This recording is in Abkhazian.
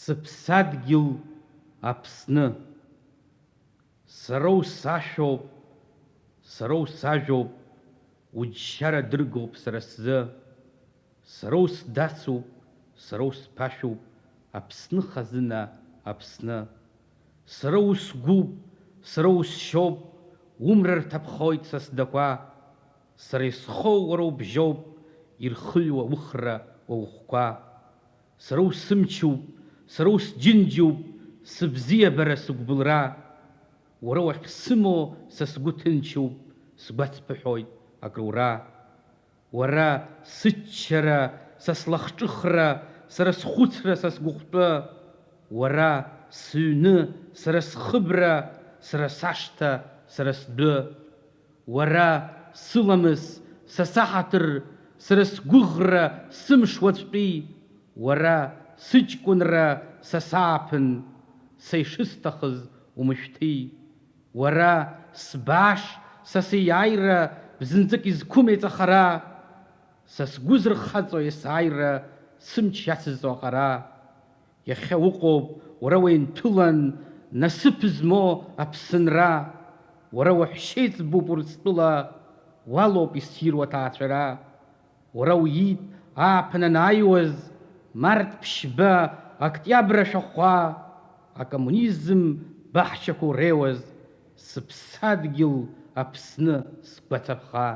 Сыԥсадгьыл Аԥсны, сара усашәоуп, сара усажәоуп, уџьшьара дыргоуп сара сзы, сара усдацуп, сара усԥашәуп, Аԥсны хазына, Аԥсны. Сара усгәуп, сара усшьоуп, умра рҭаԥхоит са сдақәа, сара исхоу уара убжьоуп, ирхыҩуа ухра уа ухәқәа. Сара усымчуп, сара усџьынџьуп, сыбзиабара сыгәбылра, уара уахьсымоу са сгәы ҭынчуп, сгәацԥыҳәоит акрура. Уара сыччара, са слахҿыхра, сара схәыцра, са сгәыхәтәы, уара сыҩны, сара схыбра, сара сашҭа, сара сдәы, уара сыламыс, са саҳаҭыр, сара сгәыӷра, сымш уаҵәтәи, уара сыҷкәынра, са сааԥын, са ишысҭахыз умышәҭи, уара сбааш, са сеиааира, бзанҵык изқәым еиҵахара, са сгәы зырхаҵо есааира, сымч иацызҵо аҟара. Иахьа уҟоуп, уара уеинҭәылан, насыԥ змоу Аԥсынра, уара уаҳәшьеиҵбуп Урыстәыла, уалоуп иссируа аҭаацәара. Уара уиит ааԥын анааиуаз, март ԥшьба, октиабр ашәахәа, акоммунизм баҳчақәа уреиуаз, сыԥсадгьыл Аԥсны сгәацаԥха.